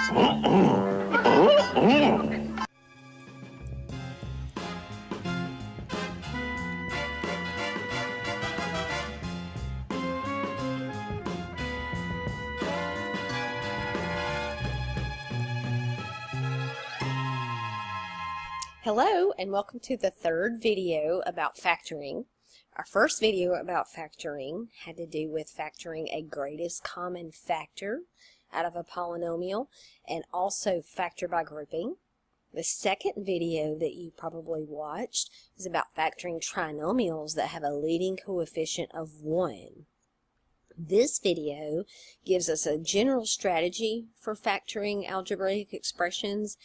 Hello and welcome to the third video about factoring. Our first video about factoring had to do with factoring a greatest common factor out of a polynomial and also factor by grouping. The second video that you probably watched is about factoring trinomials that have a leading coefficient of 1. This video gives us a general strategy for factoring algebraic expressions,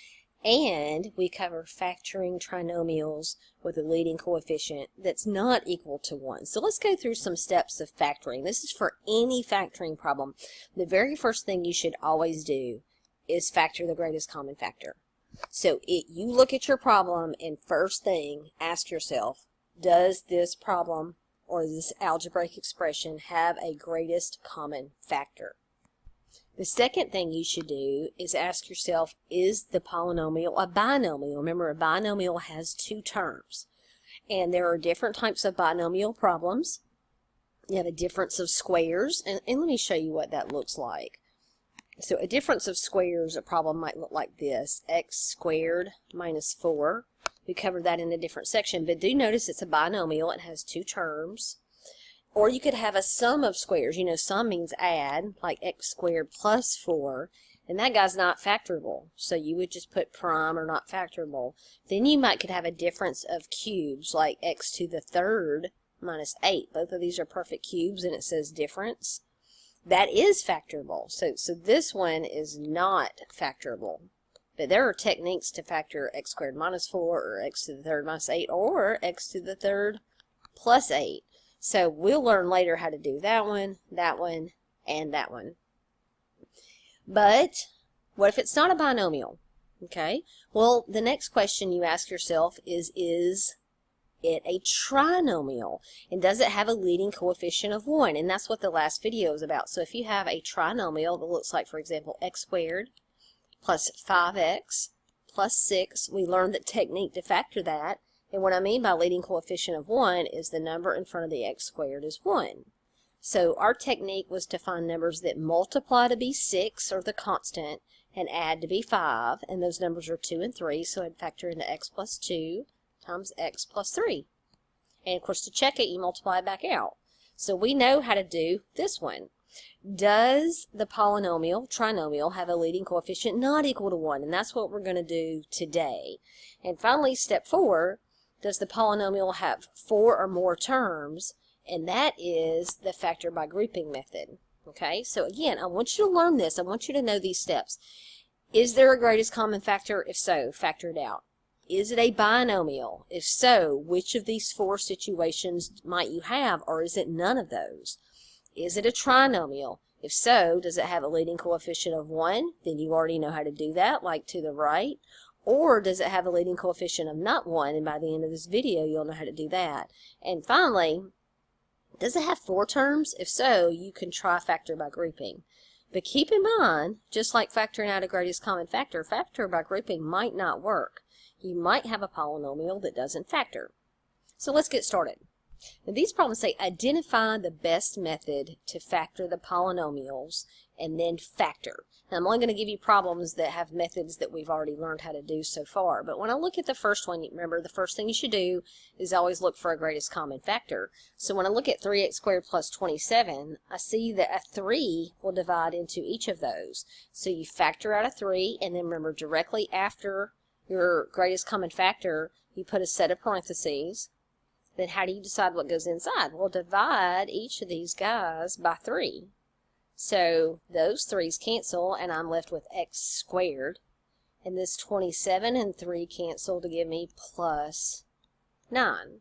and we cover factoring trinomials with a leading coefficient that's not equal to 1. So let's go through some steps of factoring. This is for any factoring problem. The very first thing you should always do is factor the greatest common factor. So you look at your problem and first thing, ask yourself, does this problem or this algebraic expression have a greatest common factor? The second thing you should do is ask yourself, is the polynomial a binomial? Remember, a binomial has two terms. And there are different types of binomial problems. You have a difference of squares, and let me show you what that looks like. So a difference of squares, a problem might look like this, x squared minus 4. We covered that in a different section, but do notice it's a binomial. It has two terms. Or you could have a sum of squares. You know, sum means add, like x squared plus 4, and that guy's not factorable. So you would just put prime or not factorable. Then you could have a difference of cubes, like x to the third minus 8. Both of these are perfect cubes, and it says difference. That is factorable. So this one is not factorable. But there are techniques to factor x squared minus 4, or x to the third minus 8, or x to the third plus 8. So we'll learn later how to do that one, and that one. But what if it's not a binomial? Okay. Well, the next question you ask yourself is it a trinomial? And does it have a leading coefficient of 1? And that's what the last video is about. So if you have a trinomial that looks like, for example, x squared plus 5x plus 6, we learned the technique to factor that. And what I mean by leading coefficient of 1 is the number in front of the x squared is 1. So our technique was to find numbers that multiply to be 6, or the constant, and add to be 5. And those numbers are 2 and 3, so I'd factor into x plus 2 times x plus 3. And of course, to check it, you multiply it back out. So we know how to do this one. Does the trinomial, have a leading coefficient not equal to 1? And that's what we're going to do today. And finally, step 4. Does the polynomial have 4 or more terms? And that is the factor by grouping method. Okay, so again, I want you to learn this. I want you to know these steps. Is there a greatest common factor? If so, factor it out. Is it a binomial? If so, which of these 4 situations might you have, or is it none of those? Is it a trinomial? If so, does it have a leading coefficient of 1? Then you already know how to do that, like to the right. Or does it have a leading coefficient of not 1? And by the end of this video, you'll know how to do that. And finally, does it have 4 terms? If so, you can try factor by grouping. But keep in mind, just like factoring out a greatest common factor, factor by grouping might not work. You might have a polynomial that doesn't factor. So let's get started. Now, these problems say identify the best method to factor the polynomials and then factor. Now, I'm only going to give you problems that have methods that we've already learned how to do so far. But when I look at the first one, remember the first thing you should do is always look for a greatest common factor. So when I look at 3x squared plus 27, I see that a 3 will divide into each of those. So you factor out a 3, and then remember directly after your greatest common factor, you put a set of parentheses. Then how do you decide what goes inside? Well, divide each of these guys by 3. So those 3's cancel, and I'm left with x squared. And this 27 and 3 cancel to give me plus 9.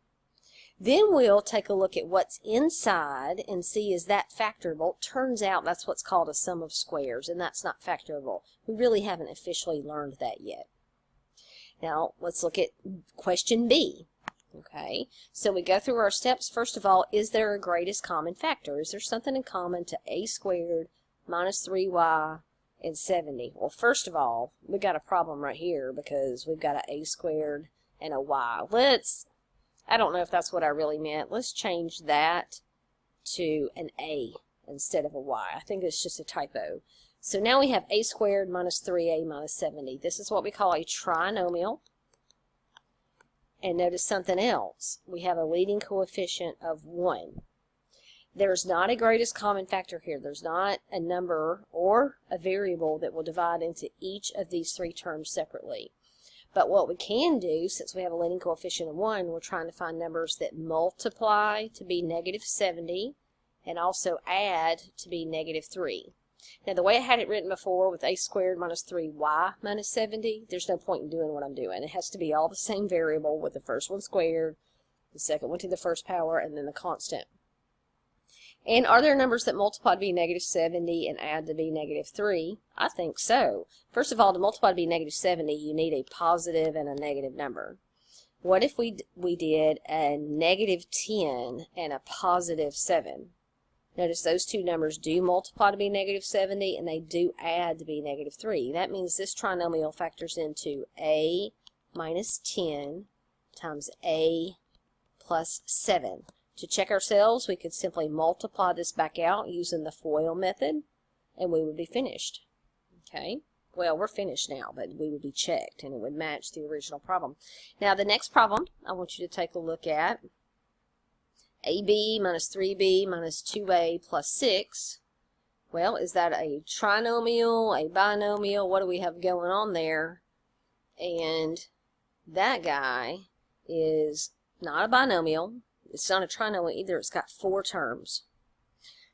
Then we'll take a look at what's inside and see, is that factorable? Turns out that's what's called a sum of squares, and that's not factorable. We really haven't officially learned that yet. Now, let's look at question B. Okay, so we go through our steps. First of all, is there a greatest common factor? Is there something in common to a squared minus 3y and 70. Well, first of all, we got a problem right here because we've got an a squared and a y. I don't know if that's what I really meant. Let's change that to an a instead of a y. I think it's just a typo. So now we have a squared minus 3a minus 70. This is what we call a trinomial. And notice something else. We have a leading coefficient of 1. There's not a greatest common factor here. There's not a number or a variable that will divide into each of these three terms separately. But what we can do, since we have a leading coefficient of 1, we're trying to find numbers that multiply to be negative 70 and also add to be negative 3. Now, the way I had it written before with a squared minus 3y minus 70, there's no point in doing what I'm doing. It has to be all the same variable with the first one squared, the second one to the first power, and then the constant. And are there numbers that multiply to be negative 70 and add to be negative 3? I think so. First of all, to multiply to be negative 70, you need a positive and a negative number. What if we did a negative 10 and a positive 7? Notice those two numbers do multiply to be negative 70 and they do add to be negative 3. That means this trinomial factors into a minus 10 times a plus 7. To check ourselves, we could simply multiply this back out using the FOIL method, and we would be finished. Okay? Well, we're finished now, but we would be checked, and it would match the original problem. Now, the next problem I want you to take a look at, AB minus 3B minus 2A plus 6. Well, is that a trinomial, a binomial? What do we have going on there? And that guy is not a binomial. It's not a trinomial either. It's got 4 terms.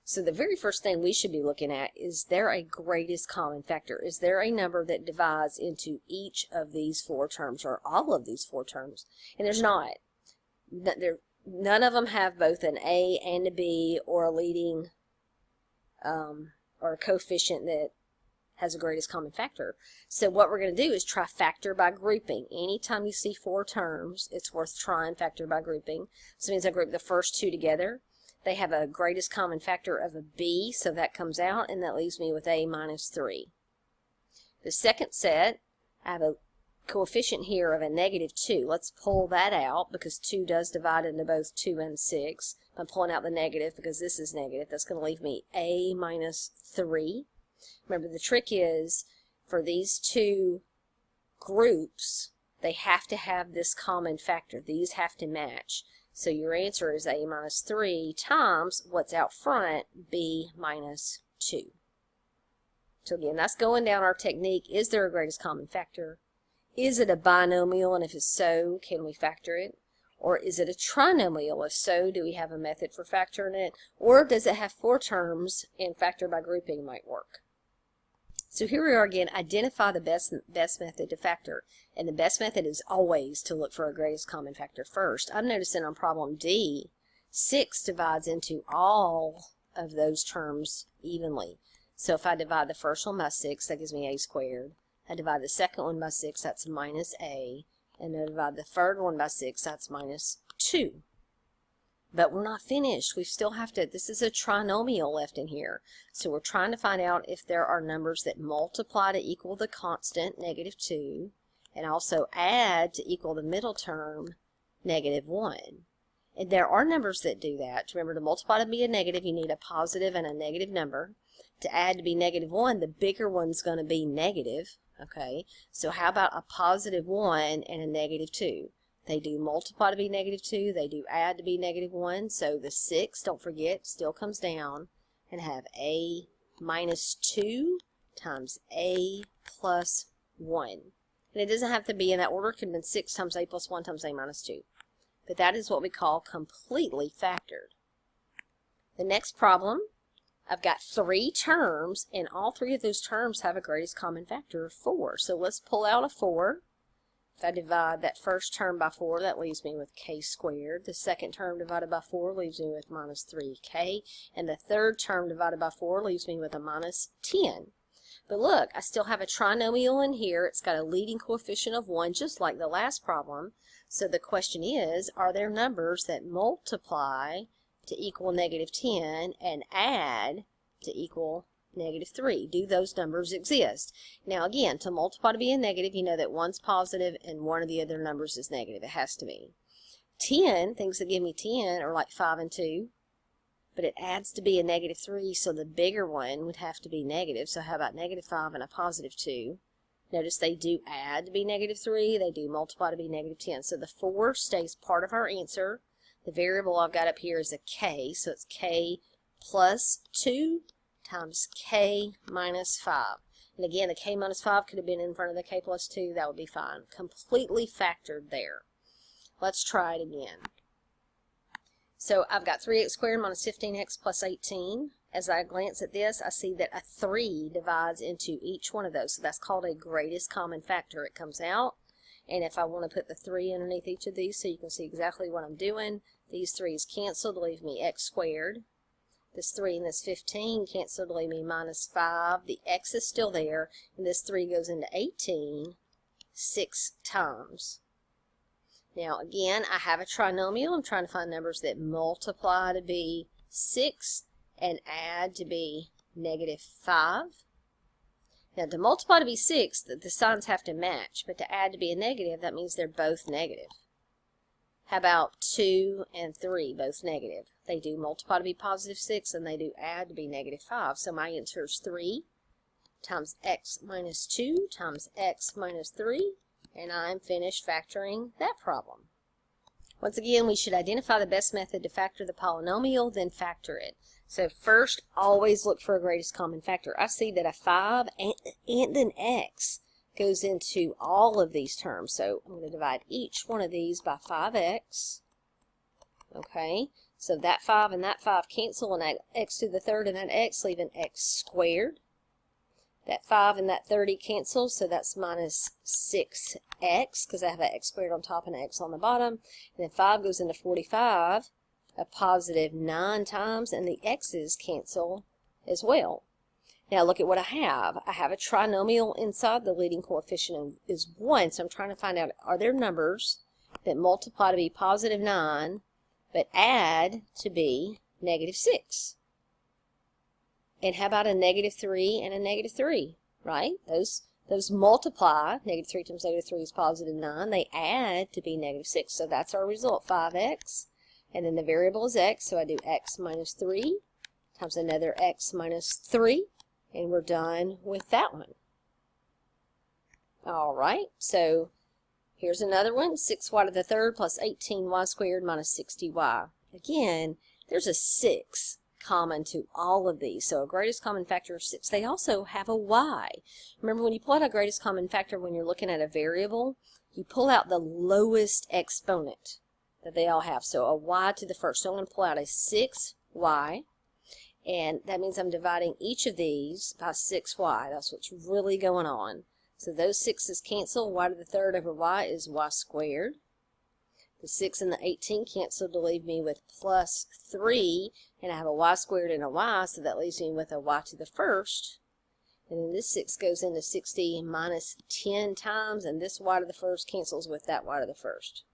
So the very first thing we should be looking at, is there a greatest common factor? Is there a number that divides into each of these 4 terms or all of these 4 terms? And there's not. None of them have both an A and a B or a leading or a coefficient that has a greatest common factor. So what we're going to do is try factor by grouping. Anytime you see 4 terms, it's worth trying factor by grouping. So it means I group the first 2 together. They have a greatest common factor of a B, so that comes out, and that leaves me with A minus 3. The second set, I have a coefficient here of a negative 2. Let's pull that out because 2 does divide into both 2 and 6. I'm pulling out the negative because this is negative. That's going to leave me A minus 3. Remember, the trick is for these 2 groups, they have to have this common factor. These have to match. So your answer is A minus 3 times what's out front, B minus 2. So again, that's going down our technique. Is there a greatest common factor? Is it a binomial? And if it's so, can we factor it? Or is it a trinomial? If so, do we have a method for factoring it? Or does it have 4 terms and factor by grouping might work? So here we are again, identify the best method to factor. And the best method is always to look for a greatest common factor first. I'm noticing on problem D, 6 divides into all of those terms evenly. So if I divide the first one by 6, that gives me A squared. I divide the second one by 6, that's minus A. And I divide the third one by 6, that's minus 2. But we're not finished. We still have to, this is a trinomial left in here. So we're trying to find out if there are numbers that multiply to equal the constant, negative 2, and also add to equal the middle term, negative 1. And there are numbers that do that. Remember, to multiply to be a negative, you need a positive and a negative number. To add to be negative 1, the bigger one's going to be negative. Okay, so how about a positive 1 and a negative 2? They do multiply to be negative 2. They do add to be negative 1. So the 6, don't forget, still comes down and have A minus 2 times A plus 1. And it doesn't have to be in that order. It could have been 6 times A plus 1 times A minus 2. But that is what we call completely factored. The next problem, I've got 3 terms, and all 3 of those terms have a greatest common factor of 4. So let's pull out a 4. If I divide that first term by 4, that leaves me with k squared. The second term divided by 4 leaves me with minus 3k. And the third term divided by 4 leaves me with a minus 10. But look, I still have a trinomial in here. It's got a leading coefficient of 1, just like the last problem. So the question is, are there numbers that multiply to equal negative 10 and add to equal -3. Do those numbers exist? Now again, to multiply to be a negative, you know that one's positive and one of the other numbers is negative. It has to be. 10, things that give me 10 are like 5 and 2. But it adds to be a -3, so the bigger one would have to be negative. So how about -5 and a +2? Notice they do add to be -3. They do multiply to be -10. So the 4 stays part of our answer. The variable I've got up here is a k, so it's k plus 2 times k minus 5. And again, the k minus 5 could have been in front of the k plus 2. That would be fine. Completely factored there. Let's try it again. So I've got 3x squared minus 15x plus 18. As I glance at this, I see that a 3 divides into each one of those. So that's called a greatest common factor. It comes out. And if I want to put the 3 underneath each of these so you can see exactly what I'm doing, these 3's cancel to leave me x squared. This 3 and this 15 cancel to leave me minus 5. The x is still there. And this 3 goes into 18 6 times. Now again, I have a trinomial. I'm trying to find numbers that multiply to be 6 and add to be -5. Now to multiply to be 6, the signs have to match, but to add to be a negative, that means they're both negative. How about 2 and 3, both negative? They do multiply to be +6 and they do add to be -5. So my answer is 3 times x minus 2 times x minus 3. And I'm finished factoring that problem. Once again, we should identify the best method to factor the polynomial, then factor it. So first, always look for a greatest common factor. I see that a 5 and an x goes into all of these terms. So I'm going to divide each one of these by 5x. Okay, so that 5 and that 5 cancel, and that x to the third and that x leave an x squared. That 5 and that 30 cancels, so that's minus 6x, because I have an x squared on top and an x on the bottom. And then 5 goes into 45, a +9 times, and the x's cancel as well. Now look at what I have. I have a trinomial inside. The leading coefficient is 1, so I'm trying to find out, are there numbers that multiply to be +9, but add to be -6? And how about a -3 and a -3, right? Those multiply. -3 times -3 is +9. They add to be -6. So that's our result, 5x. And then the variable is x, so I do x minus 3 times another x minus 3. And we're done with that one. All right, so here's another one. 6y to the third plus 18y squared minus 60y. Again, there's a 6 common to all of these. So a greatest common factor of 6. They also have a y. Remember, when you pull out a greatest common factor when you're looking at a variable, you pull out the lowest exponent that they all have. So a y to the first. So I'm going to pull out a 6y, and that means I'm dividing each of these by 6y. That's what's really going on. So those 6's cancel. Y to the third over y is y squared. The 6 and the 18 cancel to leave me with +3, and I have a y squared and a y, so that leaves me with a y to the first. And then this 6 goes into 60 minus 10 times, and this y to the first cancels with that y to the first.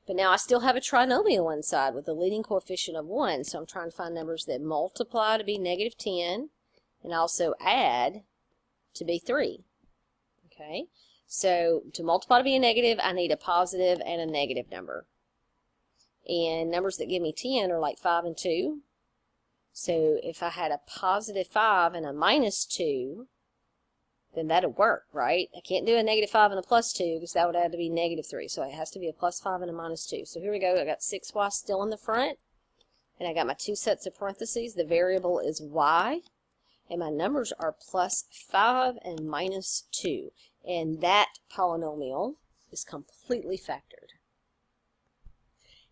But now I still have a trinomial inside with a leading coefficient of 1, so I'm trying to find numbers that multiply to be -10 and also add to be 3. Okay? So to multiply to be a negative, I need a positive and a negative number. And numbers that give me 10 are like 5 and 2. So if I had a +5 and a -2, then that would work, right? I can't do a -5 and a +2 because that would have to be -3. So it has to be a +5 and a -2. So here we go. I got 6y still in the front. And I got my 2 sets of parentheses. The variable is y. And my numbers are +5 and -2. And that polynomial is completely factored.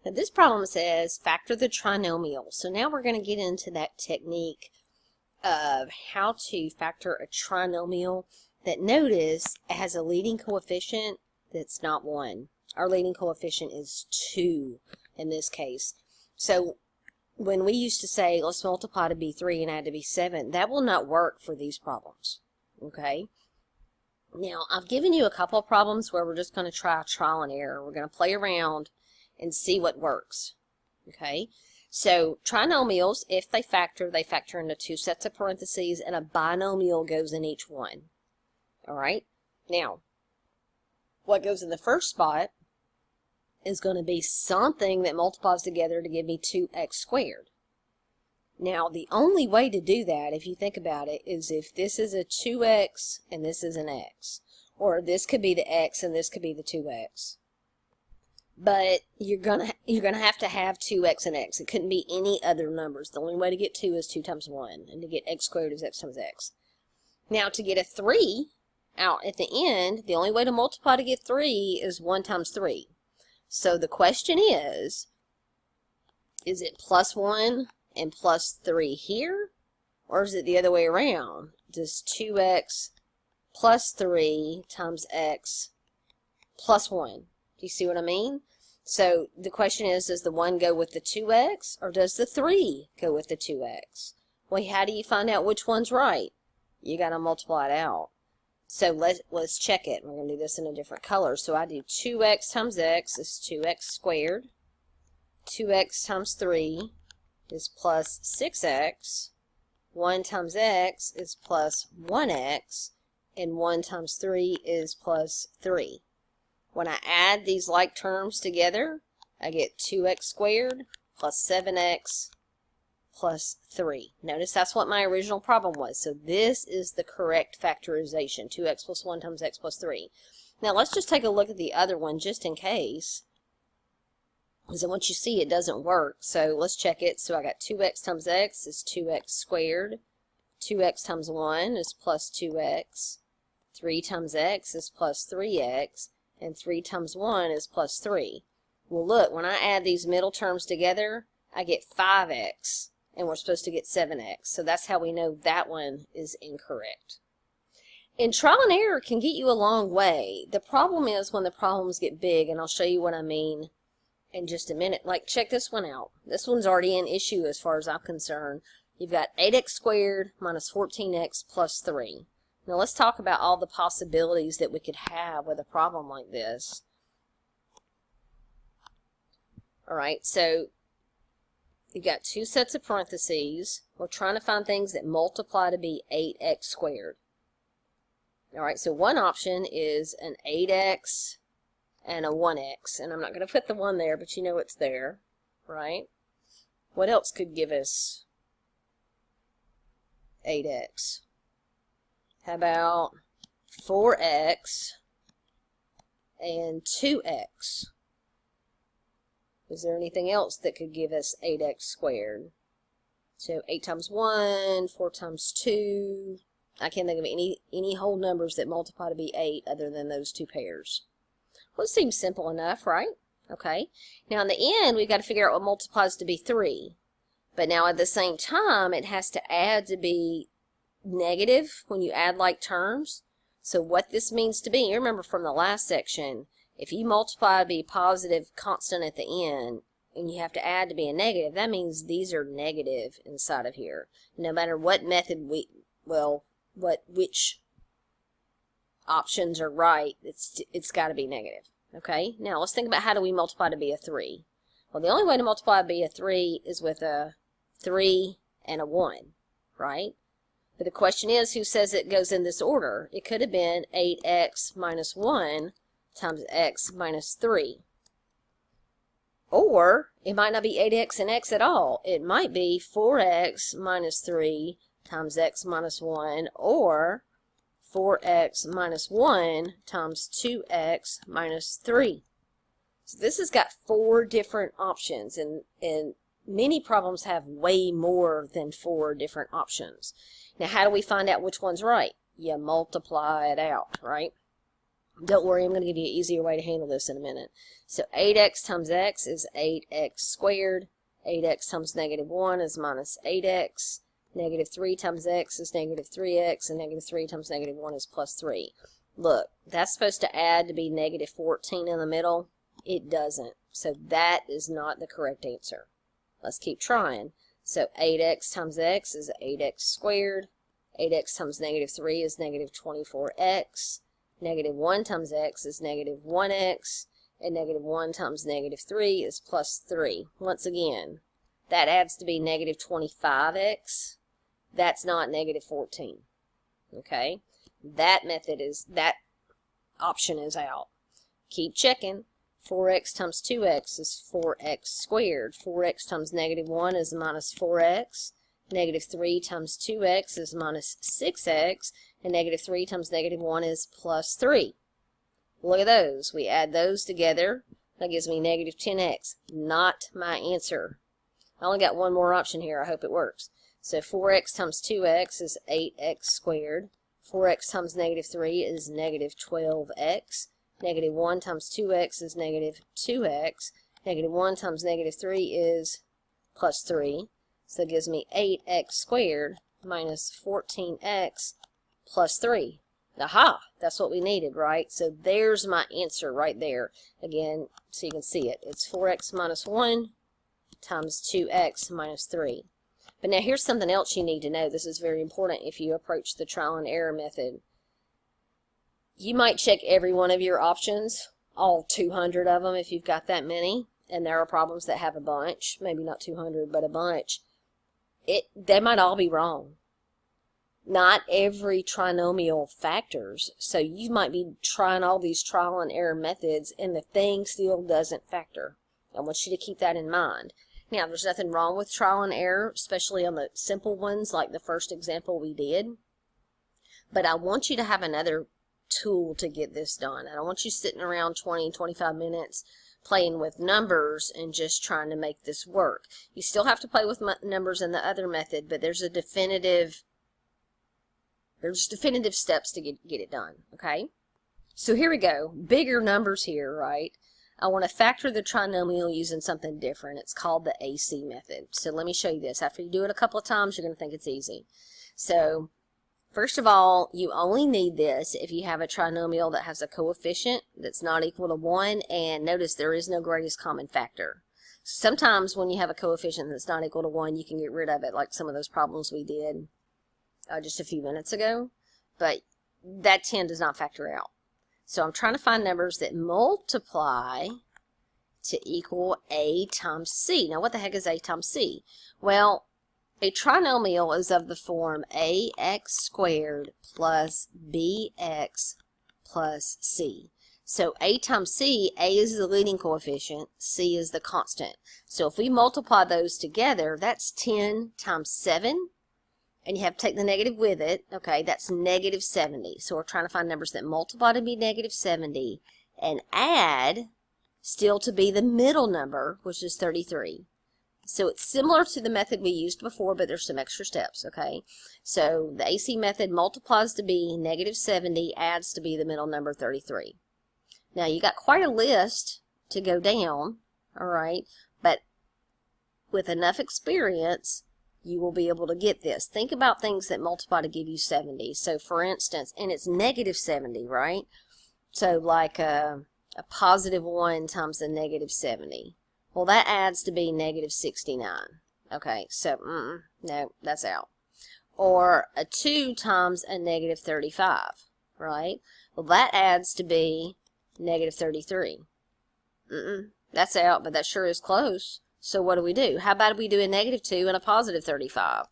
Now this problem says factor the trinomial. So now we're going to get into that technique of how to factor a trinomial that, notice, it has a leading coefficient that's not 1. Our leading coefficient is 2 in this case. So when we used to say, let's multiply to be 3 and add to be 7, that will not work for these problems. Okay? Now, I've given you a couple of problems where we're just going to try trial and error. We're going to play around and see what works. Okay? So trinomials, if they factor into two sets of parentheses, and a binomial goes in each one. All right? Now, what goes in the first spot is going to be something that multiplies together to give me 2x squared. Now, the only way to do that, if you think about it, is if this is a 2x and this is an x. Or this could be the x and this could be the 2x. But you're gonna have to have 2x and x. It couldn't be any other numbers. The only way to get 2 is 2 times 1. And to get x squared is x times x. Now, to get a 3 out at the end, the only way to multiply to get 3 is 1 times 3. So the question is it plus 1 and plus 3 here? Or is it the other way around? Does 2x plus 3 times x plus 1? Do you see what I mean? So the question is, does the 1 go with the 2x or does the 3 go with the 2x? Well, how do you find out which one's right? You got to multiply it out. So let's check it. We're going to do this in a different color. So I do 2x times x is 2x squared. 2x times 3 is plus 6x. 1 times x is plus 1x. And 1 times 3 is plus 3. When I add these like terms together, I get 2x squared plus 7x plus 3. Notice that's what my original problem was. So this is the correct factorization, 2x plus 1 times x plus 3. Now let's just take a look at the other one just in case, because once you see it doesn't work. So let's check it. So I got 2x times x is 2x squared. 2x times 1 is plus 2x. 3 times x is plus 3x. And 3 times 1 is plus 3. Well, look, when I add these middle terms together, I get 5x. And we're supposed to get 7x. So that's how we know that one is incorrect. And trial and error can get you a long way. The problem is when the problems get big, and I'll show you what I mean in just a minute. Like, check this one out. This one's already an issue as far as I'm concerned. You've got 8x squared minus 14x plus 3. Now let's talk about all the possibilities that we could have with a problem like this. Alright, so you've got two sets of parentheses. We're trying to find things that multiply to be 8x squared. Alright, so one option is an 8x and a 1x. And I'm not going to put the 1 there, but you know it's there, right? What else could give us 8x? How about 4x and 2x? Is there anything else that could give us 8x squared? So 8 times 1, 4 times 2. I can't think of any whole numbers that multiply to be 8 other than those two pairs. Well, it seems simple enough, right? Okay. Now in the end, we've got to figure out what multiplies to be 3. But now at the same time, it has to add to be negative when you add like terms. So what this means to be, you remember from the last section, if you multiply to be positive constant at the end and you have to add to be a negative, that means these are negative inside of here. No matter what method which options are right, it's got to be negative. Okay, now let's think about how do we multiply to be a 3. Well, the only way to multiply to be a 3 is with a 3 and a 1, right? But the question is, who says it goes in this order? It could have been 8x minus 1 times x minus 3. Or it might not be 8x and x at all. It might be 4x minus 3 times x minus 1, or 4x minus 1 times 2x minus 3. So this has got 4 different options, and many problems have way more than 4 different options. Now, how do we find out which one's right? You multiply it out, right? Don't worry, I'm going to give you an easier way to handle this in a minute. So 8x times x is 8x squared. 8x times negative 1 is minus 8x. Negative 3 times x is negative 3x. And negative 3 times negative 1 is plus 3. Look, that's supposed to add to be negative 14 in the middle. It doesn't. So that is not the correct answer. Let's keep trying. So 8x times x is 8x squared. 8x times negative 3 is negative 24x. Negative 1 times x is negative 1x. And negative 1 times negative 3 is plus 3. Once again, that adds to be negative 25x. That's not negative 14. Okay? That option is out. Keep checking. 4x times 2x is 4x squared. 4x times negative 1 is minus 4x. Negative 3 times 2x is minus 6x. And negative 3 times negative 1 is plus 3. Look at those. We add those together. That gives me negative 10x. Not my answer. I only got one more option here. I hope it works. So 4x times 2x is 8x squared. 4x times negative 3 is negative 12x. Negative 1 times 2x is negative 2x. Negative 1 times negative 3 is plus 3. So that gives me 8x squared minus 14x plus 3. Aha! That's what we needed, right? So there's my answer right there. Again, so you can see it. It's 4x minus 1 times 2x minus 3. But now here's something else you need to know. This is very important if you approach the trial and error method. You might check every one of your options, all 200 of them if you've got that many, and there are problems that have a bunch, maybe not 200, but a bunch. They might all be wrong. Not every trinomial factors, so you might be trying all these trial and error methods and the thing still doesn't factor. I want you to keep that in mind. Now, there's nothing wrong with trial and error, especially on the simple ones like the first example we did, but I want you to have another tool to get this done. I don't want you sitting around 20, 25 minutes playing with numbers and just trying to make this work. You still have to play with numbers in the other method, but there's definitive steps to get it done, okay? So here we go. Bigger numbers here, right? I want to factor the trinomial using something different. It's called the AC method. So let me show you this. After you do it a couple of times, you're going to think it's easy. So first of all, you only need this if you have a trinomial that has a coefficient that's not equal to 1, and notice there is no greatest common factor. Sometimes when you have a coefficient that's not equal to 1, you can get rid of it, like some of those problems we did just a few minutes ago, but that 10 does not factor out. So I'm trying to find numbers that multiply to equal a times c. Now what the heck is a times c? Well, a trinomial is of the form ax squared plus bx plus c. So a times c, a is the leading coefficient, c is the constant. So if we multiply those together, that's 10 times 7. And you have to take the negative with it. Okay, that's negative 70. So we're trying to find numbers that multiply to be negative 70 and add still to be the middle number, which is 33. So it's similar to the method we used before, but there's some extra steps, okay? So the AC method multiplies to be negative 70, adds to be the middle number 33. Now you got quite a list to go down, all right? But with enough experience, you will be able to get this. Think about things that multiply to give you 70. So for instance, and it's negative 70, right? So like a positive 1 times a negative 70. Well, that adds to be negative 69. Okay, so no, that's out. Or a 2 times a negative 35, right? Well, that adds to be negative 33. That's out, but that sure is close. So what do? How about if we do a negative 2 and a positive 35?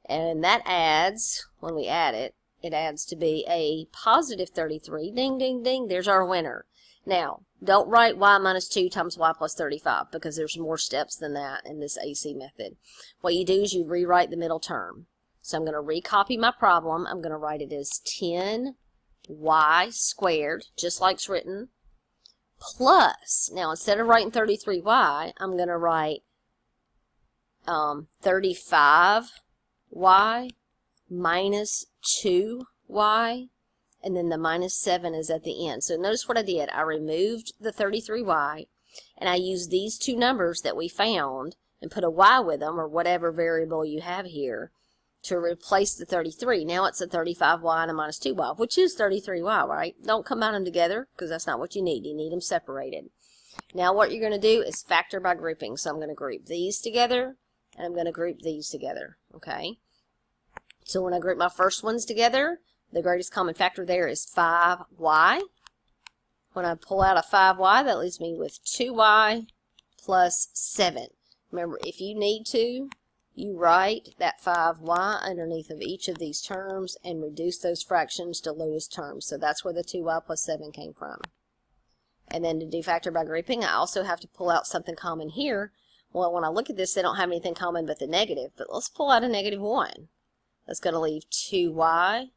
And that adds, when we add it, it adds to be a positive 33. Ding, ding, ding. There's our winner. Now, don't write y minus 2 times y plus 35 because there's more steps than that in this AC method. What you do is you rewrite the middle term. So I'm going to recopy my problem. I'm going to write it as 10y squared, just like it's written, plus, now instead of writing 33y, I'm going to write 35y minus 2y, and then the minus 7 is at the end. So notice what I did. I removed the 33y, and I used these two numbers that we found and put a y with them, or whatever variable you have here, to replace the 33. Now it's a 35y and a minus 2y, which is 33y, right? Don't combine them together because that's not what you need. You need them separated. Now what you're going to do is factor by grouping. So I'm going to group these together, and I'm going to group these together, okay? So when I group my first ones together, the greatest common factor there is 5y. When I pull out a 5y, that leaves me with 2y plus 7. Remember, if you need to, you write that 5y underneath of each of these terms and reduce those fractions to lowest terms. So that's where the 2y plus 7 came from. And then to do factor by grouping, I also have to pull out something common here. Well, when I look at this, they don't have anything common but the negative. But let's pull out a negative 1. That's going to leave 2y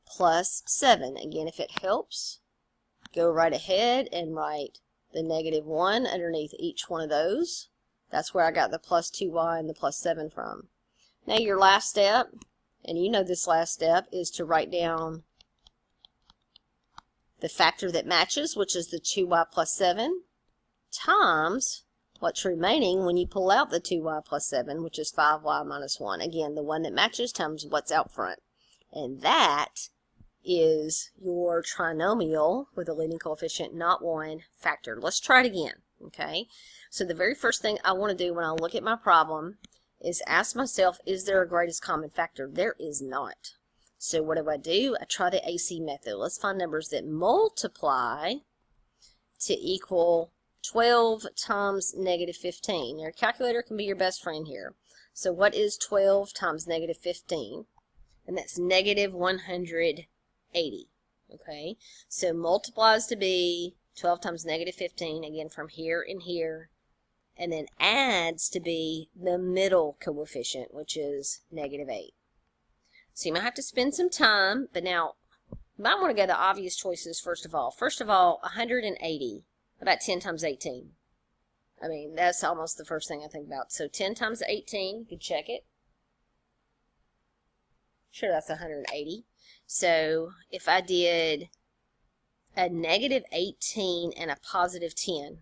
plus 7. Again, if it helps, go right ahead and write the negative 1 underneath each one of those. That's where I got the plus 2y and the plus 7 from. Now your last step, and you know this last step, is to write down the factor that matches, which is the 2y plus 7, times what's remaining when you pull out the 2y plus 7, which is 5y minus 1. Again, the one that matches times what's out front. And that is your trinomial with a leading coefficient not 1 factor. Let's try it again, okay? So the very first thing I want to do when I look at my problem is ask myself, is there a greatest common factor? There is not. So what do? I try the AC method. Let's find numbers that multiply to equal 12 times negative 15. Your calculator can be your best friend here. So what is 12 times negative 15? And that's negative 180. Okay, so multiplies to be 12 times negative 15, again from here and here, and then adds to be the middle coefficient, which is negative 8. So you might have to spend some time, but now you might want to go the obvious choices first of all. First of all, 180, about 10 times 18. I mean, that's almost the first thing I think about. So 10 times 18, you can check it. Sure, that's 180. So if I did a negative 18 and a positive 10,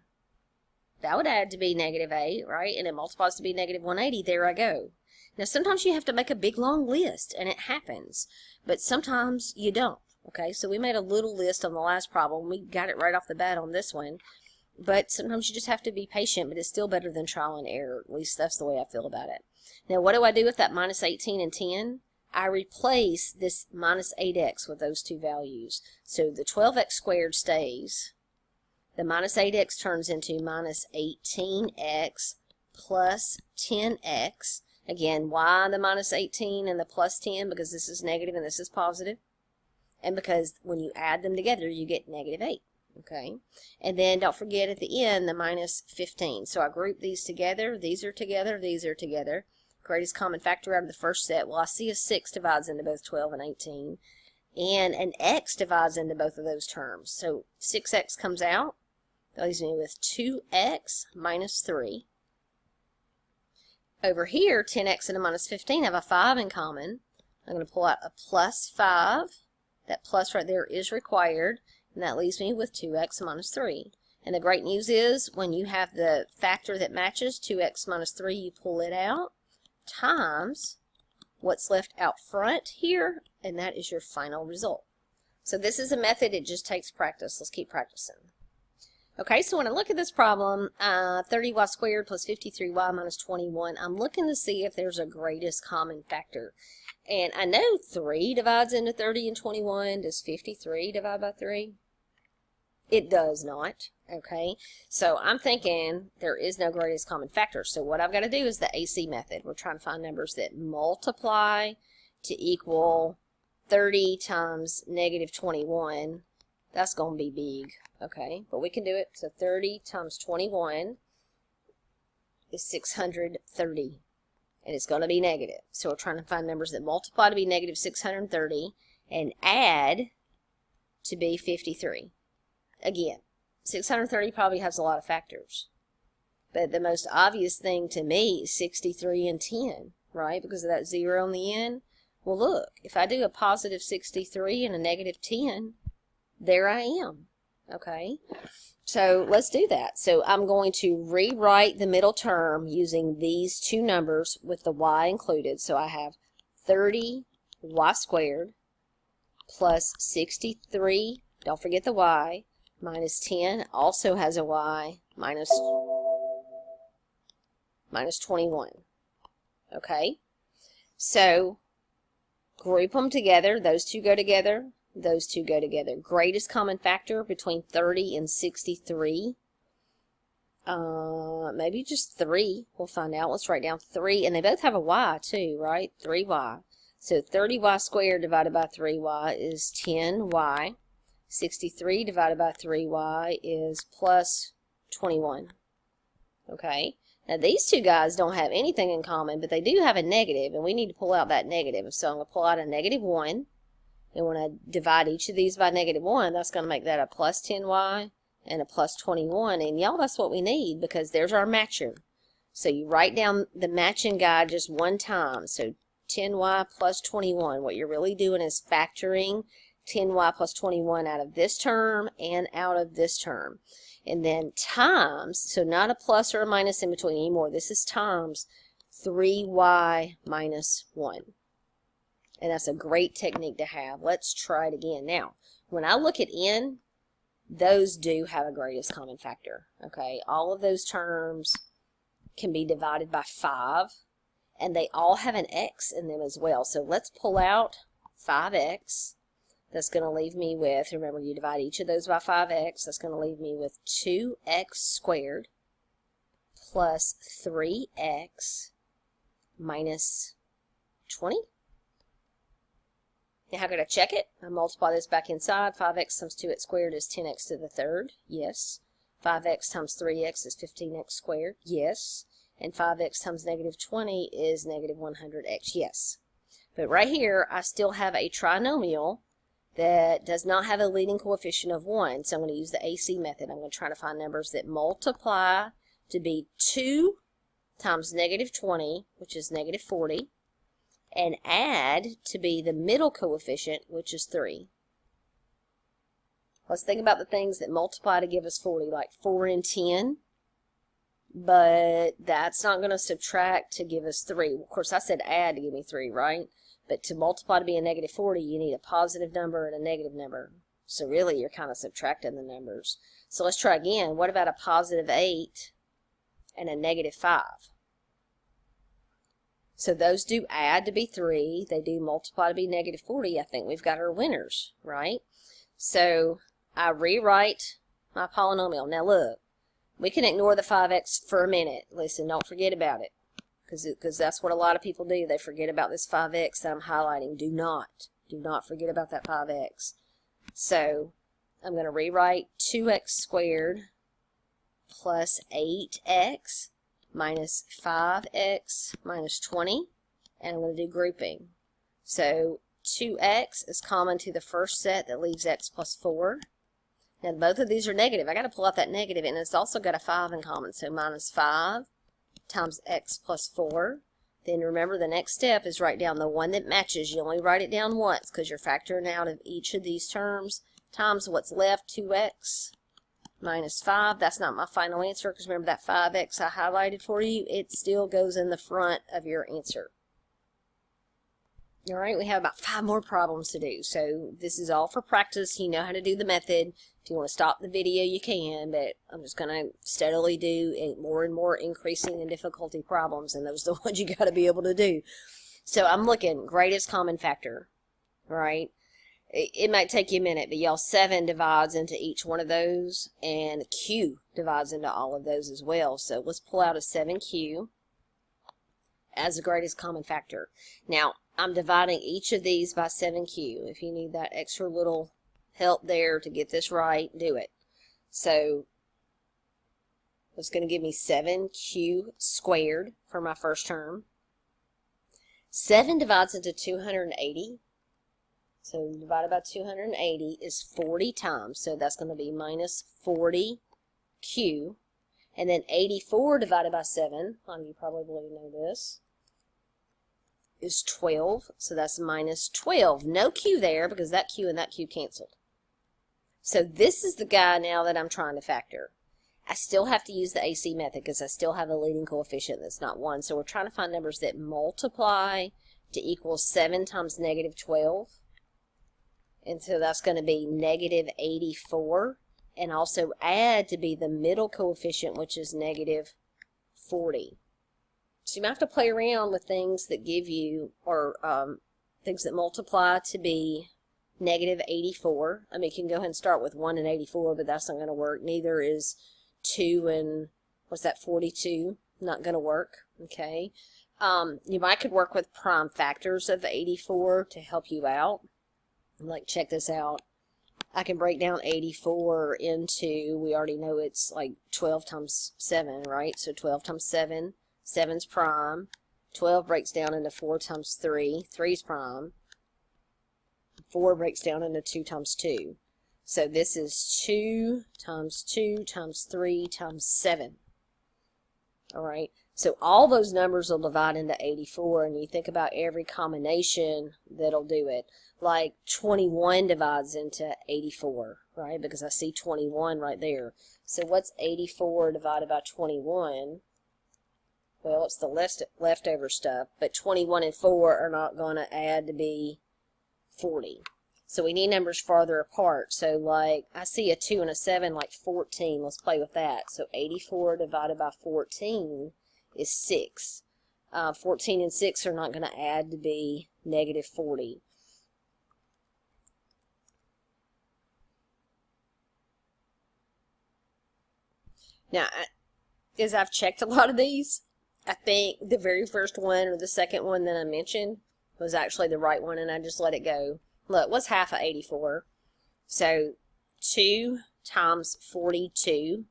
that would add to be negative 8, right? And it multiplies to be negative 180. There I go. Now, sometimes you have to make a big, long list, and it happens. But sometimes you don't, okay? So we made a little list on the last problem. We got it right off the bat on this one. But sometimes you just have to be patient, but it's still better than trial and error. At least that's the way I feel about it. Now, what do I do with that minus 18 and 10? I replace this minus 8x with those two values. So the 12x squared stays. The minus 8x turns into minus 18x plus 10x. Again, why the minus 18 and the plus 10? Because this is negative and this is positive. And because when you add them together, you get negative 8. Okay? And then don't forget at the end, the minus 15. So I group these together. These are together. These are together. Greatest common factor out of the first set. Well, I see a 6 divides into both 12 and 18. And an x divides into both of those terms. So 6x comes out. That leaves me with 2x minus 3. Over here, 10x and a minus 15 have a 5 in common. I'm going to pull out a plus 5. That plus right there is required. And that leaves me with 2x minus 3. And the great news is, when you have the factor that matches, 2x minus 3, you pull it out, times what's left out front here, and that is your final result. So this is a method, it just takes practice. Let's keep practicing. Okay, so when I look at this problem, 30y squared plus 53y minus 21, I'm looking to see if there's a greatest common factor. And I know 3 divides into 30 and 21. Does 53 divide by 3? It does not. Okay, so I'm thinking there is no greatest common factor. So what I've got to do is the AC method. We're trying to find numbers that multiply to equal 30 times negative 21. That's going to be big. Okay, but we can do it. So 30 times 21 is 630. And it's going to be negative. So we're trying to find numbers that multiply to be negative 630 and add to be 53. Again, 630 probably has a lot of factors. But the most obvious thing to me is 63 and 10, right? Because of that 0 on the end. Well, look, if I do a positive 63 and a negative 10, there I am. Okay? So let's do that. So I'm going to rewrite the middle term using these two numbers with the y included. So I have 30y squared plus 63, don't forget the y, minus 10 also has a y, minus 21. Okay? So group them together. Those two go together. Those two go together. Greatest common factor between 30 and 63. Maybe just 3. We'll find out. Let's write down 3. And they both have a y too, right? 3y. So 30y squared divided by 3y is 10y. 63 divided by 3y is plus 21. Okay? Now these two guys don't have anything in common, but they do have a negative, and we need to pull out that negative. So I'm going to pull out a -1. And when I divide each of these by -1, that's going to make that a plus 10y and a plus 21. And y'all, that's what we need, because there's our matching. So you write down the matching guy just one time. So 10y plus 21. What you're really doing is factoring 10y plus 21 out of this term and out of this term. And then times, so not a plus or a minus in between anymore. This is times 3y minus 1. And that's a great technique to have. Let's try it again. Now, when I look at n, those do have a greatest common factor. Okay, all of those terms can be divided by 5, and they all have an x in them as well. So let's pull out 5x. That's going to leave me with, remember, you divide each of those by 5x, that's going to leave me with 2x squared plus 3x minus 20. Now, how could I check it? I multiply this back inside. 5x times 2x squared is 10x to the third. Yes. 5x times 3x is 15x squared. Yes. And 5x times -20 is -100x. Yes. But right here, I still have a trinomial that does not have a leading coefficient of 1. So I'm going to use the AC method. I'm going to try to find numbers that multiply to be 2 times -20, which is -40. And add to be the middle coefficient, which is 3. Let's think about the things that multiply to give us 40, like 4 and 10. But that's not going to subtract to give us 3. Of course, I said add to give me 3, right? But to multiply to be a -40, you need a positive number and a negative number. So really, you're kind of subtracting the numbers. So let's try again. What about a +8 and a -5? So those do add to be 3. They do multiply to be -40. I think we've got our winners, right? So I rewrite my polynomial. Now look, we can ignore the 5x for a minute. Listen, don't forget about it, because that's what a lot of people do. They forget about this 5x that I'm highlighting. Do not forget about that 5x. So I'm going to rewrite 2x squared plus 8x minus 5x minus 20, and I'm going to do grouping. So 2x is common to the first set that leaves x plus 4. Now both of these are negative. I got to pull out that negative, and it's also got a 5 in common. So minus 5 times x plus 4. Then remember, the next step is write down the one that matches. You only write it down once because you're factoring out of each of these terms times what's left, 2x minus 5. That's not my final answer, because remember that 5x I highlighted for you, it still goes in the front of your answer. Alright, we have about 5 more problems to do. So this is all for practice. You know how to do the method. If you want to stop the video, you can, but I'm just going to steadily do more and more increasing in difficulty problems, and those are the ones you got to be able to do. So I'm looking greatest common factor, right? It might take you a minute, but y'all, 7 divides into each one of those, and Q divides into all of those as well. So let's pull out a 7Q as the greatest common factor. Now, I'm dividing each of these by 7Q. If you need that extra little help there to get this right, do it. So it's going to give me 7Q squared for my first term. 7 divides into 280. So divided by 280 is 40 times. So that's going to be minus 40Q. And then 84 divided by 7, a lot of you probably know this, is 12. So that's minus 12. No Q there, because that Q and that Q canceled. So this is the guy now that I'm trying to factor. I still have to use the AC method because I still have a leading coefficient that's not 1. So we're trying to find numbers that multiply to equal 7 times negative 12. And so that's going to be negative 84. And also add to be the middle coefficient, which is negative 40. So you might have to play around with things that give you, or things that multiply to be negative 84. I mean, you can go ahead and start with 1 and 84, but that's not going to work. Neither is 2 and What's that, 42? Not going to work, okay? You could work with prime factors of 84 to help you out. Like, check this out. I can break down 84 into, we already know it's like 12 times 7, right? So 12 times 7, 7's prime. 12 breaks down into 4 times 3, 3's prime. 4 breaks down into 2 times 2. So this is 2 times 2 times 3 times 7. Alright, so all those numbers will divide into 84, and you think about every combination that'll do it. Like 21 divides into 84, right? Because I see 21 right there. So what's 84 divided by 21? Well, it's the leftover stuff, but 21 and 4 are not going to add to be 40. So we need numbers farther apart. So like, I see a 2 and a 7, like 14. Let's play with that. So 84 divided by 14 is 6. 14 and 6 are not going to add to be negative 40. Now, as I've checked a lot of these, I think the very first one or the second one that I mentioned was actually the right one, and I just let it go. Look, what's half of 84? So 2 times 42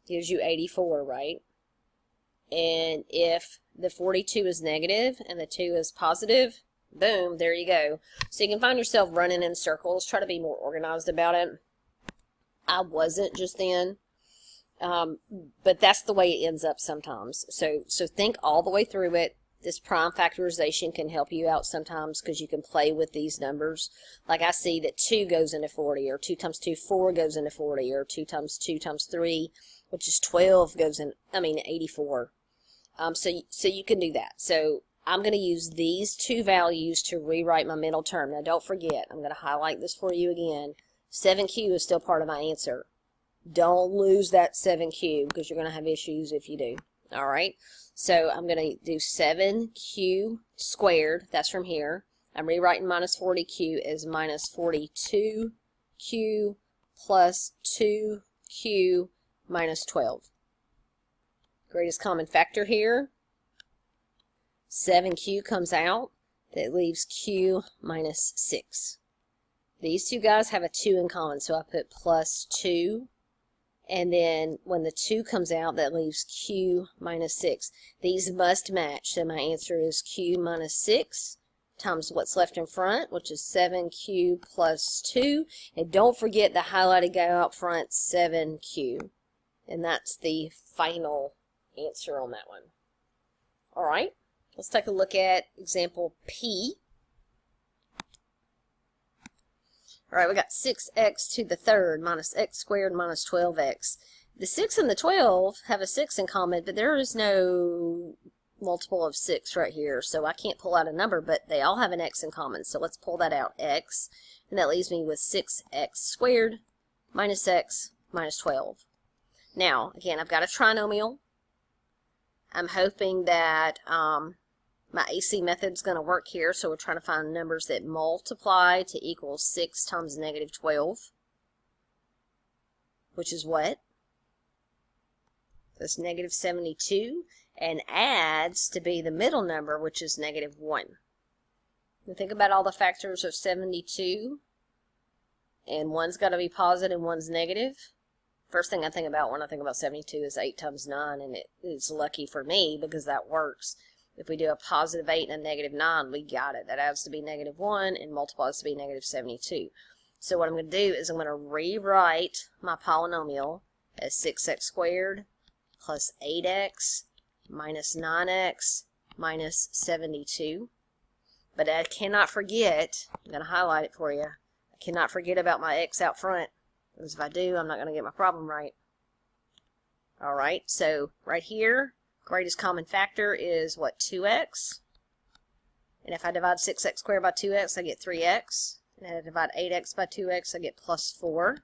gives you 84, right? And if the 42 is negative and the 2 is positive, boom, there you go. So you can find yourself running in circles. Try to be more organized about it. I wasn't just then. But that's the way it ends up sometimes. So think all the way through it. This prime factorization can help you out sometimes because you can play with these numbers. Like I see that 2 goes into 40, or 2 times 2, 4 goes into 40, or 2 times 2 times 3, which is 12, goes in, 84. So you can do that. So I'm going to use these two values to rewrite my middle term. Now don't forget, I'm going to highlight this for you again. 7q is still part of my answer. Don't lose that 7q because you're going to have issues if you do. Alright, so I'm going to do 7q squared. That's from here. I'm rewriting minus 40q as minus 42q plus 2q minus 12. Greatest common factor here. 7q comes out. That leaves q minus 6. These two guys have a 2 in common, so I put plus 2. And then when the 2 comes out, that leaves q minus 6. These must match, so my answer is q minus 6 times what's left in front, which is 7q plus 2. And don't forget the highlighted guy out front, 7q. And that's the final answer on that one. All right, let's take a look at example P. All right, we got 6x to the third minus x squared minus 12x. The 6 and the 12 have a 6 in common, but there is no multiple of 6 right here, so I can't pull out a number, but they all have an x in common. So let's pull that out, x, and that leaves me with 6x squared minus x minus 12. Now, again, I've got a trinomial. I'm hoping that my AC method's going to work here, so we're trying to find numbers that multiply to equal 6 times negative 12, which is what? That's negative 72, and adds to be the middle number, which is negative 1. And think about all the factors of 72, and one's got to be positive and one's negative. First thing I think about when I think about 72 is 8 times 9, and it's lucky for me because that works. If we do a positive 8 and a negative 9, we got it. That adds to be negative 1 and multiplies to be negative 72. So what I'm going to do is I'm going to rewrite my polynomial as 6x squared plus 8x minus 9x minus 72. But I cannot forget, I'm going to highlight it for you, I cannot forget about my x out front. Because if I do, I'm not going to get my problem right. Alright, so right here, greatest common factor is what, 2x? And if I divide 6x squared by 2x, I get 3x. And if I divide 8x by 2x, I get plus 4.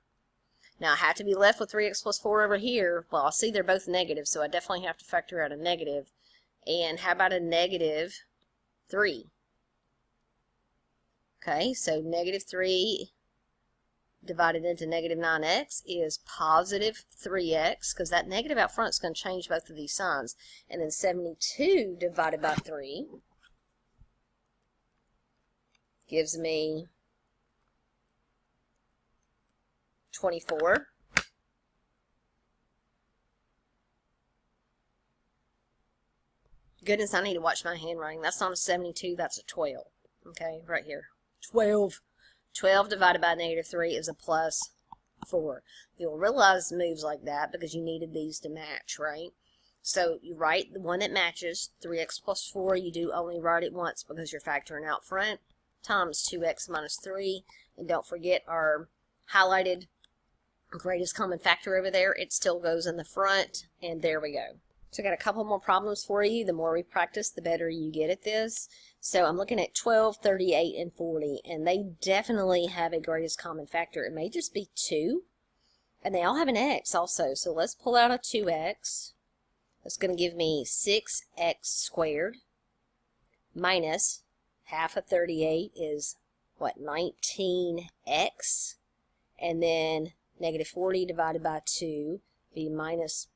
Now I have to be left with 3x plus 4 over here. Well, I see they're both negative, so I definitely have to factor out a negative. And how about a negative 3? Okay, so negative 3 divided into negative 9x is positive 3x, because that negative out front is going to change both of these signs. And then 72 divided by 3 gives me 24. Goodness, I need to watch my handwriting. That's not a 72, that's a 12. Okay, right here. 12. 12 divided by negative 3 is a plus 4. You'll realize moves like that because you needed these to match, right? So you write the one that matches, 3x plus 4. You do only write it once because you're factoring out front, times 2x minus 3. And don't forget our highlighted greatest common factor over there. It still goes in the front, and there we go. So I got a couple more problems for you. The more we practice, the better you get at this. So I'm looking at 12, 38, and 40, and they definitely have a greatest common factor. It may just be 2, and they all have an x also. So let's pull out a 2x. That's going to give me 6x squared minus half of 38 is, what, 19x? And then negative 40 divided by 2 be minus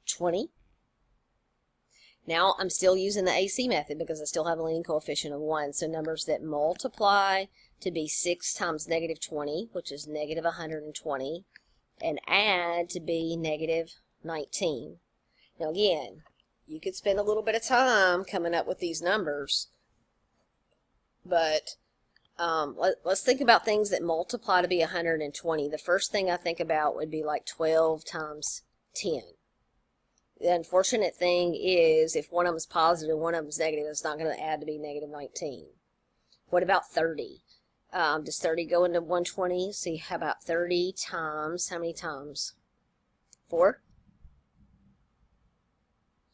20. Now, I'm still using the AC method because I still have a leading coefficient of 1. So numbers that multiply to be 6 times negative 20, which is negative 120, and add to be negative 19. Now, again, you could spend a little bit of time coming up with these numbers, but let's think about things that multiply to be 120. The first thing I think about would be like 12 times 10. The unfortunate thing is if one of them is positive and one of them is negative, it's not going to add to be negative 19. What about 30? Does 30 go into 120? See, how about 30 times, how many times? 4?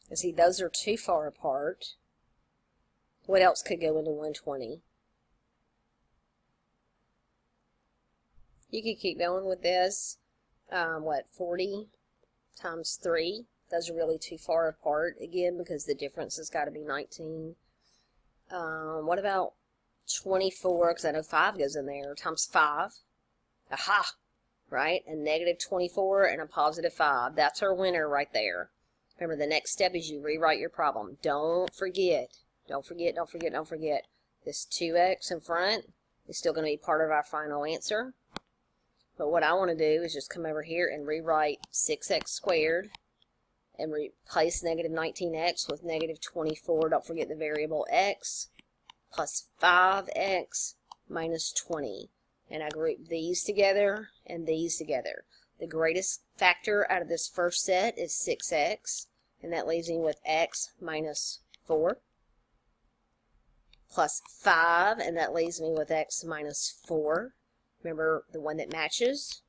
And see, those are too far apart. What else could go into 120? You could keep going with this. What, 40 times 3? Those are really too far apart, again, because the difference has got to be 19. What about 24, because I know 5 goes in there, times 5. Aha! Right? A negative 24 and a positive 5. That's our winner right there. Remember, the next step is you rewrite your problem. Don't forget. Don't forget, don't forget, don't forget. This 2x in front is still going to be part of our final answer. But what I want to do is just come over here and rewrite 6x squared and replace negative 19x with negative 24. Don't forget the variable x plus 5x minus 20. And I group these together and these together. The greatest factor out of this first set is 6x, and that leaves me with x minus 4 plus 5, and that leaves me with x minus 4. Remember, the one that matches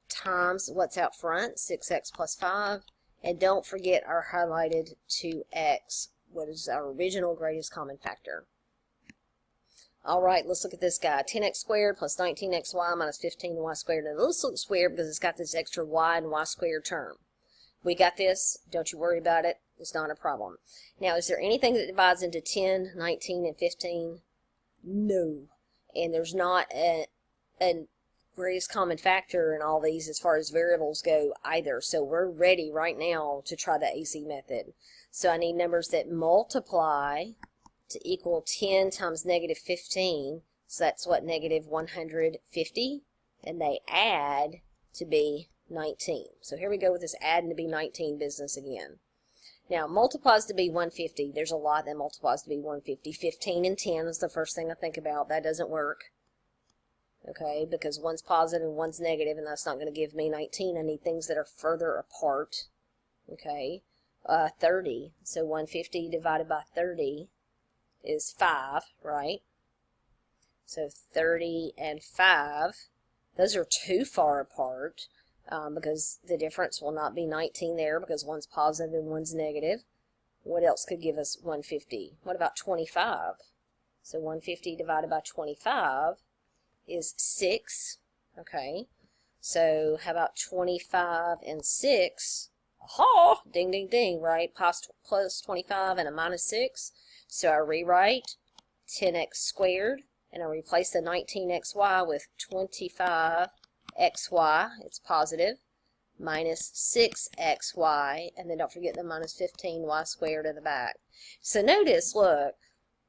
times what's out front, 6x plus 5. And don't forget our highlighted 2x, what is our original greatest common factor. All right, let's look at this guy. 10x squared plus 19xy minus 15y squared. Now, this looks weird because it's got this extra y and y squared term. We got this. Don't you worry about it. It's not a problem. Now, is there anything that divides into 10, 19, and 15? No. And there's not a greatest common factor in all these as far as variables go either. So we're ready right now to try the AC method. So I need numbers that multiply to equal 10 times negative 15. So that's what, negative 150. And they add to be 19. So here we go with this adding to be 19 business again. Now, multiplies to be 150. There's a lot that multiplies to be 150. 15 and 10 is the first thing I think about. That doesn't work. Okay, because one's positive and one's negative, and that's not going to give me 19. I need things that are further apart. Okay, 30. So 150 divided by 30 is 5, right? So 30 and 5, those are too far apart because the difference will not be 19 there because one's positive and one's negative. What else could give us 150? What about 25? So 150 divided by 25 is 6. Okay, so how about 25 and 6? Aha! Ding, ding, ding, right? Plus 25 and a minus 6. So I rewrite 10x squared and I replace the 19xy with 25xy, it's positive, minus 6xy, and then don't forget the minus 15y squared at the back. So notice, look,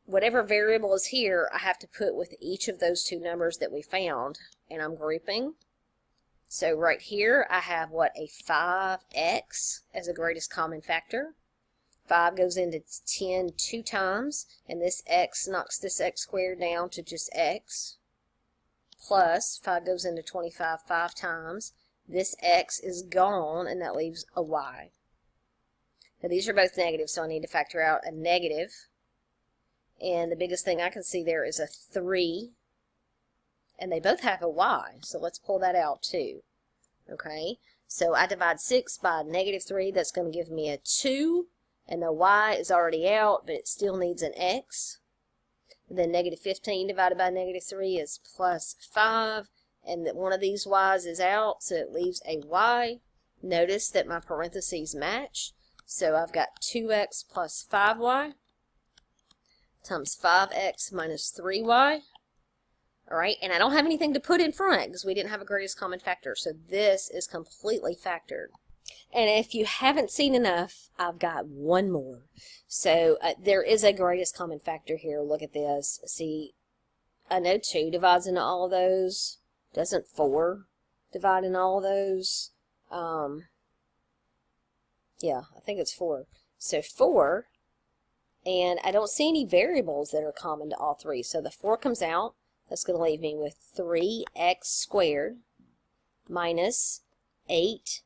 whatever variable is here, I have to put with each of those two numbers that we found, and I'm grouping. So right here, I have what, a 5x as a greatest common factor. 5 goes into 10 2 times, and this x knocks this x squared down to just x. Plus, 5 goes into 25 5 times. This x is gone, and that leaves a y. Now these are both negative, so I need to factor out a negative. And the biggest thing I can see there is a 3. And they both have a y, so let's pull that out too. Okay, so I divide 6 by negative 3, that's going to give me a 2. And the y is already out, but it still needs an x. And then negative 15 divided by negative 3 is plus 5. And that one of these y's is out, so it leaves a y. Notice that my parentheses match. So I've got 2x plus 5y times 5x minus 3y. Alright, and I don't have anything to put in front because we didn't have a greatest common factor. So this is completely factored. And if you haven't seen enough, I've got one more. So there is a greatest common factor here. Look at this. See, I know 2 divides into all of those. Doesn't 4 divide in all of those? Yeah, I think it's 4. So 4, and I don't see any variables that are common to all three. So the 4 comes out. That's going to leave me with 3x squared minus 8xy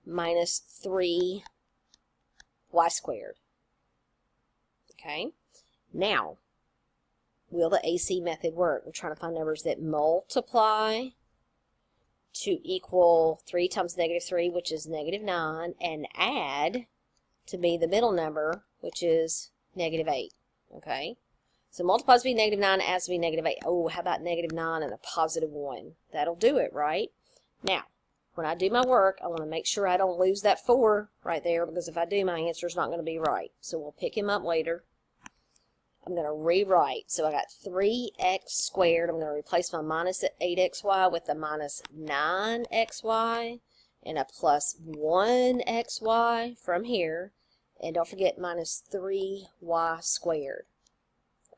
minus 3y squared. Okay, now, will the AC method work? We're trying to find numbers that multiply to equal 3 times negative 3, which is negative 9, and add to be the middle number, which is negative 8. Okay, so multiplies to be negative 9, adds to be negative 8. Oh, how about negative 9 and a positive 1? That'll do it, right? Now, when I do my work, I want to make sure I don't lose that 4 right there, because if I do, my answer's not going to be right. So we'll pick him up later. I'm going to rewrite. So I got 3x squared. I'm going to replace my minus 8xy with the minus 9xy and a plus 1xy from here. And don't forget minus 3y squared.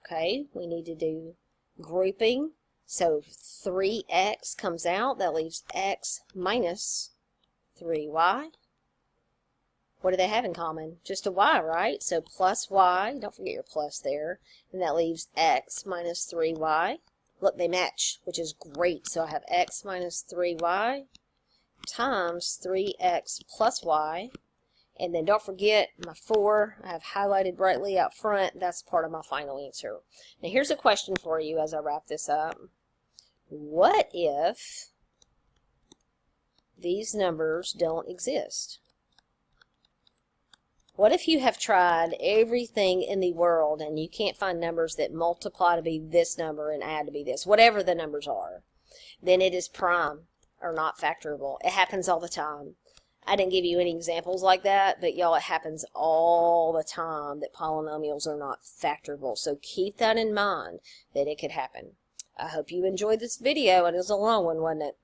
Okay, we need to do grouping. So 3x comes out. That leaves x minus 3y. What do they have in common? Just a y, right? So plus y. Don't forget your plus there. And that leaves x minus 3y. Look, they match, which is great. So I have x minus 3y times 3x plus y. And then don't forget my 4, I have highlighted brightly out front. That's part of my final answer. Now here's a question for you as I wrap this up. What if these numbers don't exist? What if you have tried everything in the world and you can't find numbers that multiply to be this number and add to be this, whatever the numbers are? Then it is prime or not factorable. It happens all the time. I didn't give you any examples like that, but y'all, it happens all the time that polynomials are not factorable. So keep that in mind, that it could happen. I hope you enjoyed this video, and it was a long one, wasn't it?